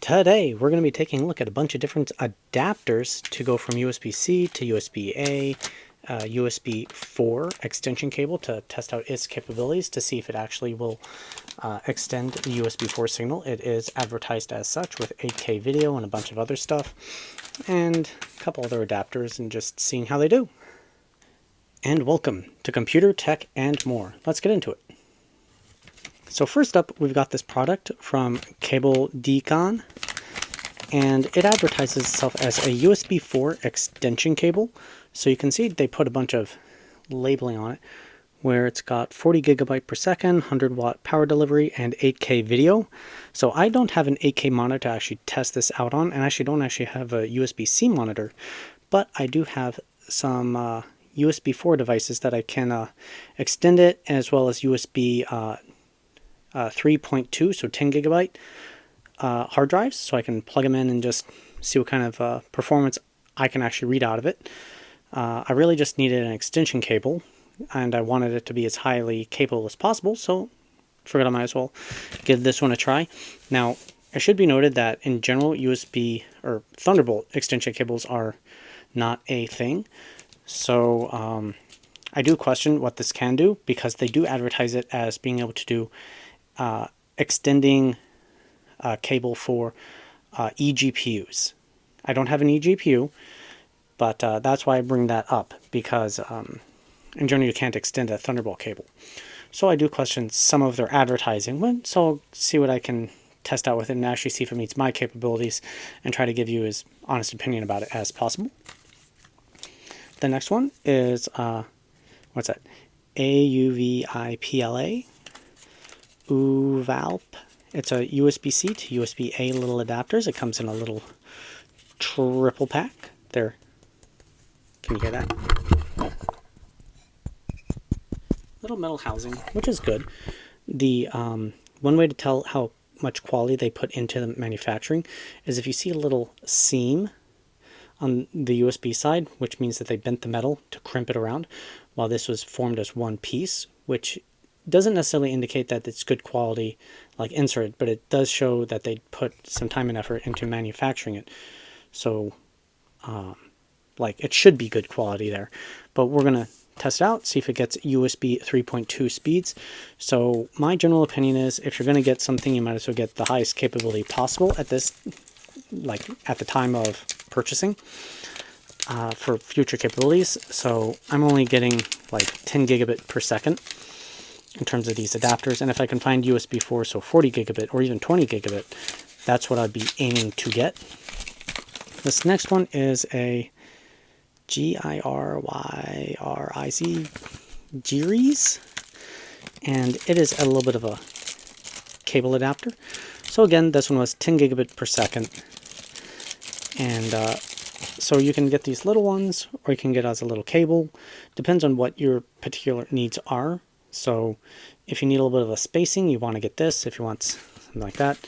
Today we're going to be taking a look at a bunch of different adapters to go from USB-C to USB-A, USB4 extension cable to test out its capabilities to see if it actually will extend the USB4 signal. It is advertised as such with 8K video and a bunch of other stuff and a couple other adapters and just seeing how they do. And welcome to Computer Tech and More. Let's get into it. So first up, we've got this product from Cable Decon, and it advertises itself as a USB4 extension cable. So you can see they put a bunch of labeling on it, where it's got 40 gigabyte per second, 100 watt power delivery, and 8K video. So I don't have an 8K monitor to actually test this out on, and I don't actually have a USB-C monitor, but I do have some USB4 devices that I can extend it, as well as USB 3.2, so 10 gigabyte hard drives, so I can plug them in and just see what kind of performance I can actually read out of it. I really just needed an extension cable, and I wanted it to be as highly capable as possible, so I figured I might as well give this one a try. Now, it should be noted that in general, USB or Thunderbolt extension cables are not a thing, so I do question what this can do, because they do advertise it as being able to do extending cable for eGPUs. I don't have an eGPU, but that's why I bring that up, because in general you can't extend a Thunderbolt cable. So I do question some of their advertising, so I'll see what I can test out with it and actually see if it meets my capabilities and try to give you as honest opinion about it as possible. The next one is, what's that? AUVIPLA. UValp. It's a USB-C to USB-A little adapters. It comes in a little triple pack. There. Can you hear that? Little metal housing, which is good. The one way to tell how much quality they put into the manufacturing is if you see a little seam on the USB side, which means that they bent the metal to crimp it around, while this was formed as one piece, which doesn't necessarily indicate that it's good quality like insert, but it does show that they put some time and effort into manufacturing it. So like it should be good quality there, but we're gonna test it out, see if it gets USB 3.2 speeds. So my general opinion is, if you're gonna get something, you might as well get the highest capability possible at this, like at the time of purchasing, for future capabilities. So I'm only getting like 10 gigabit per second in terms of these adapters, and if I can find USB 4, so 40 gigabit or even 20 gigabit, that's what I'd be aiming to get. This next one is a GIRYC, and it is a little bit of a cable adapter. So again, this one was 10 gigabit per second, and so you can get these little ones, or you can get as a little cable. Depends on what your particular needs are. So if you need a little bit of a spacing, you want to get this. If you want something like that.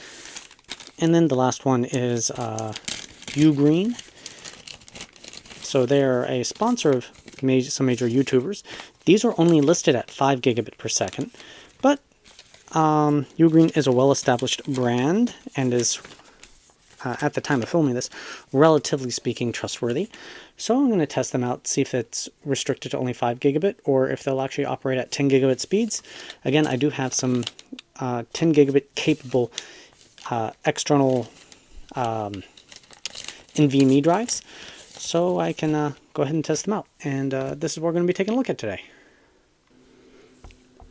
And then the last one is UGreen. So they're a sponsor of some major YouTubers. These are only listed at 5 gigabit per second, but UGreen is a well-established brand and is, at the time of filming this, relatively speaking, trustworthy. So I'm going to test them out, see if it's restricted to only 5 gigabit or if they'll actually operate at 10 gigabit speeds. Again, I do have some 10 gigabit capable external NVMe drives, so I can go ahead and test them out. And this is what we're going to be taking a look at today.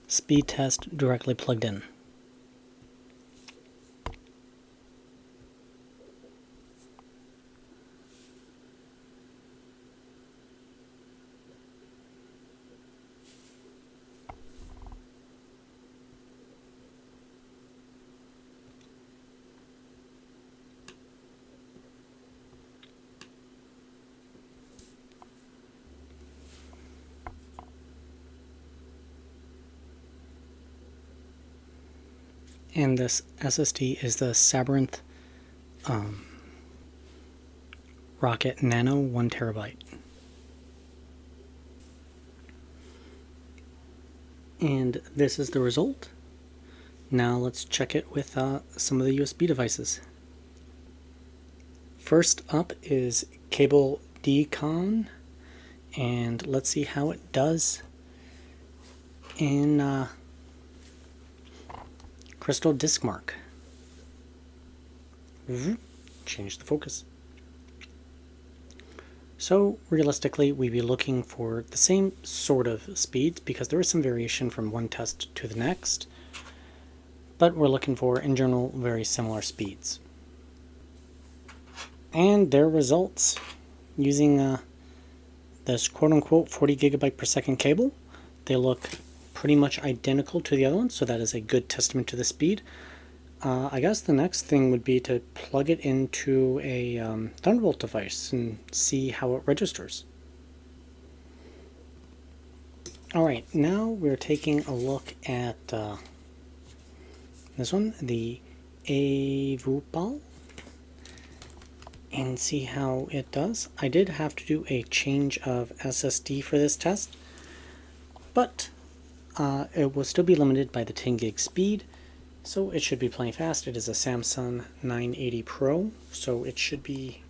Speed test directly plugged in. And this SSD is the Sabrent Rocket Nano 1 terabyte. And this is the result. Now let's check it with some of the USB devices. first up is cable decon, and let's see how it does in Crystal Disk Mark. Change the focus. So realistically, we'd be looking for the same sort of speeds because there is some variation from one test to the next, but we're looking for, in general, very similar speeds. And their results using this quote-unquote 40 gigabyte per second cable, they look pretty much identical to the other ones, so that is a good testament to the speed. I guess the next thing would be to plug it into a Thunderbolt device and see how it registers. Alright, now we're taking a look at this one, the thunderbult, and see how it does. I did have to do a change of SSD for this test, but it will still be limited by the 10 gig speed. So it should be plenty fast. It is a Samsung 980 Pro, so it should be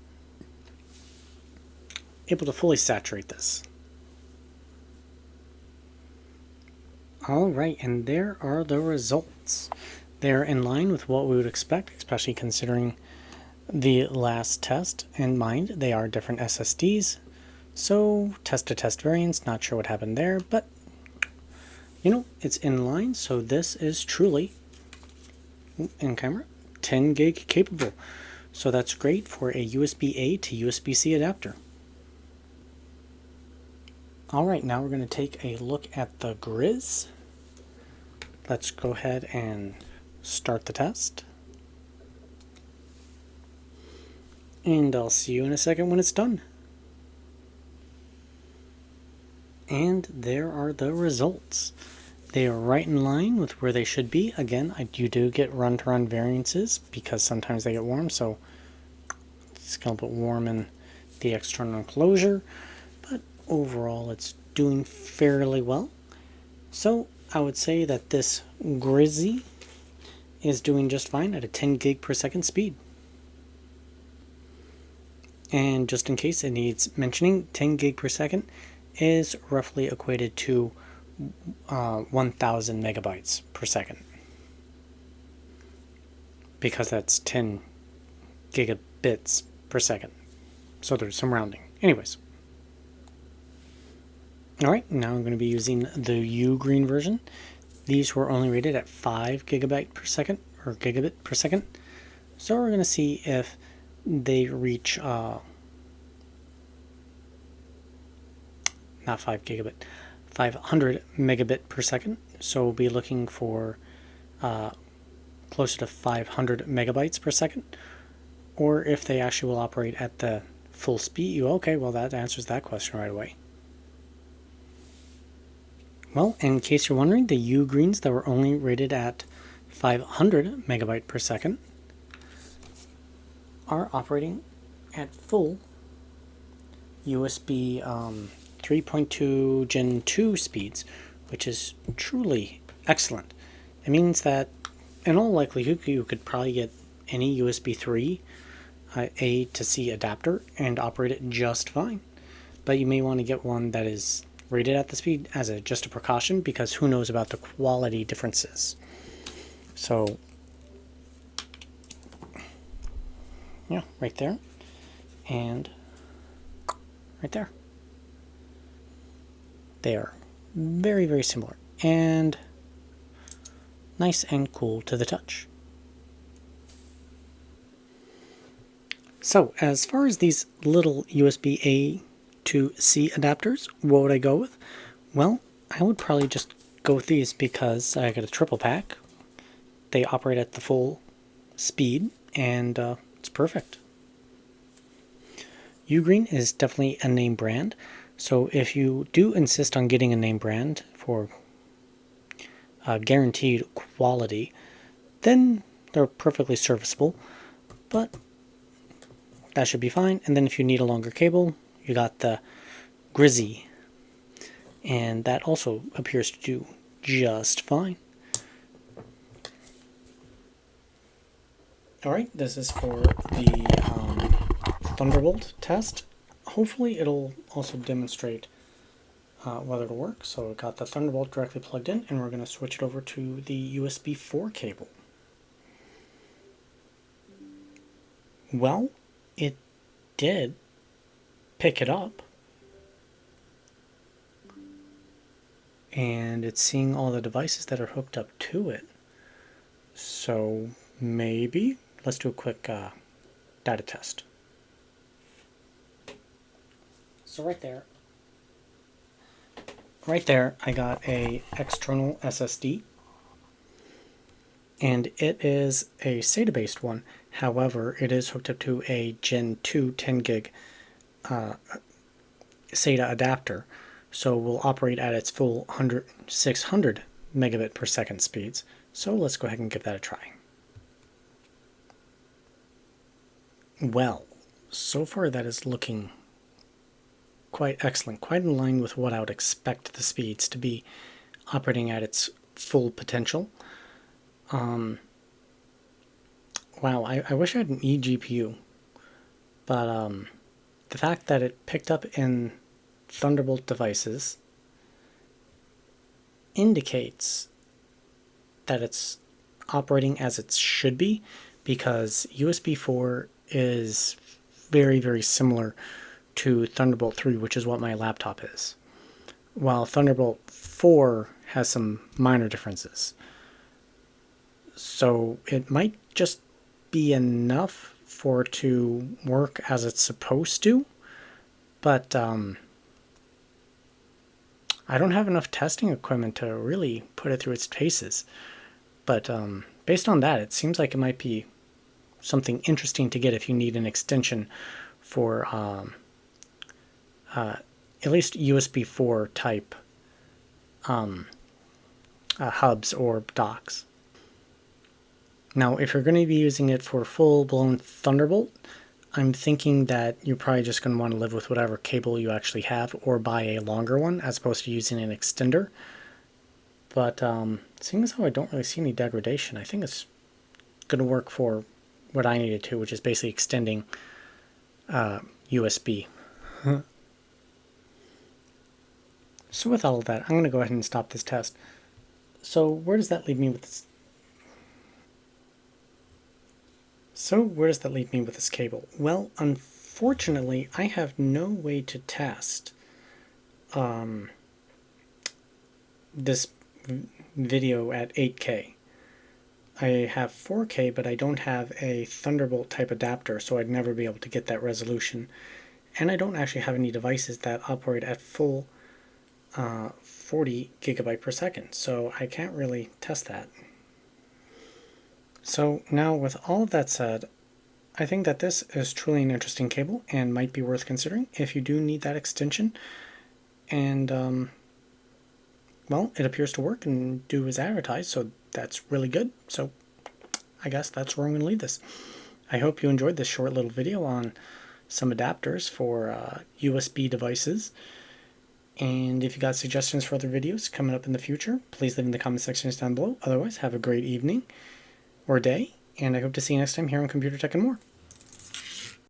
able to fully saturate this. Alright, and there are the results. They're in line with what we would expect, especially considering the last test in mind. They are different SSDs, so test-to-test variance, not sure what happened there, but you know, it's in line, so this is truly in camera 10 gig capable, so that's great for a USB-A to USB-C adapter. Alright, now we're going to take a look at the Grizz. Let's go ahead and start the test, and I'll see you in a second when it's done. And there are the results. They are right in line with where they should be. Again, you do get run-to-run variances because sometimes they get warm, so it's a little bit warm in the external enclosure, but overall it's doing fairly well. So I would say that this Grizzy is doing just fine at a 10 gig per second speed. And just in case it needs mentioning, 10 gig per second is roughly equated to 1000 megabytes per second, because that's 10 gigabits per second, so there's some rounding. Anyways, alright, now I'm going to be using the UGreen version. These were only rated at 5 gigabyte per second, or gigabit per second, so we're going to see if they reach not 5 gigabit, 500 megabit per second, so we'll be looking for closer to 500 megabytes per second, or if they actually will operate at the full speed. Okay, well that answers that question right away. Well, in case you're wondering, the UGreens that were only rated at 500 megabyte per second are operating at full USB 3.2 Gen 2 speeds, which is truly excellent. It means that in all likelihood you could probably get any USB 3 A to C adapter and operate it just fine. But you may want to get one that is rated at the speed as just a precaution, because who knows about the quality differences. So yeah, right there and right there. They are very, very similar and nice and cool to the touch. So as far as these little USB-A to C adapters, what would I go with? Well, I would probably just go with these because I got a triple pack. They operate at the full speed and it's perfect. UGreen is definitely a name brand. So if you do insist on getting a name brand for guaranteed quality, then they're perfectly serviceable, but that should be fine. And then if you need a longer cable, you got the Grizzy, and that also appears to do just fine. Alright, this is for the thunderbolt test. Hopefully it'll also demonstrate whether it'll work. So we've got the thunderbolt directly plugged in, and we're going to switch it over to the USB4 cable. Well, it did pick it up, and it's seeing all the devices that are hooked up to it. So maybe let's do a quick data test. So right there I got a external SSD, and it is a SATA based one. However, it is hooked up to a Gen 2 10 gig SATA adapter, so will operate at its full 600 megabit per second speeds. So let's go ahead and give that a try. Well, so far that is looking quite excellent, quite in line with what I would expect the speeds to be operating at its full potential. Wow, I wish I had an eGPU, but the fact that it picked up in Thunderbolt devices indicates that it's operating as it should be, because USB 4 is very, very similar to Thunderbolt 3, which is what my laptop is, while Thunderbolt 4 has some minor differences. So it might just be enough for it to work as it's supposed to, but I don't have enough testing equipment to really put it through its paces. But based on that, it seems like it might be something interesting to get if you need an extension for at least USB 4 type hubs or docks. Now, if you're going to be using it for full-blown Thunderbolt, I'm thinking that you're probably just going to want to live with whatever cable you actually have, or buy a longer one as opposed to using an extender. But seeing as how I don't really see any degradation, I think it's going to work for what I needed to, which is basically extending USB. So with all of that, I'm going to go ahead and stop this test. So where does that leave me with this? Cable? Well, unfortunately, I have no way to test this video at 8K. I have 4K, but I don't have a Thunderbolt type adapter, so I'd never be able to get that resolution. And I don't actually have any devices that operate at full 40 gigabyte per second, so I can't really test that. So now, with all of that said, I think that this is truly an interesting cable and might be worth considering if you do need that extension. And well, it appears to work and do as advertised, so that's really good. So I guess that's where I'm going to leave this. I hope you enjoyed this short little video on some adapters for USB devices. And if you got suggestions for other videos coming up in the future, please leave in the comment sections down below. Otherwise, have a great evening or day, and I hope to see you next time here on Computer Tech and More.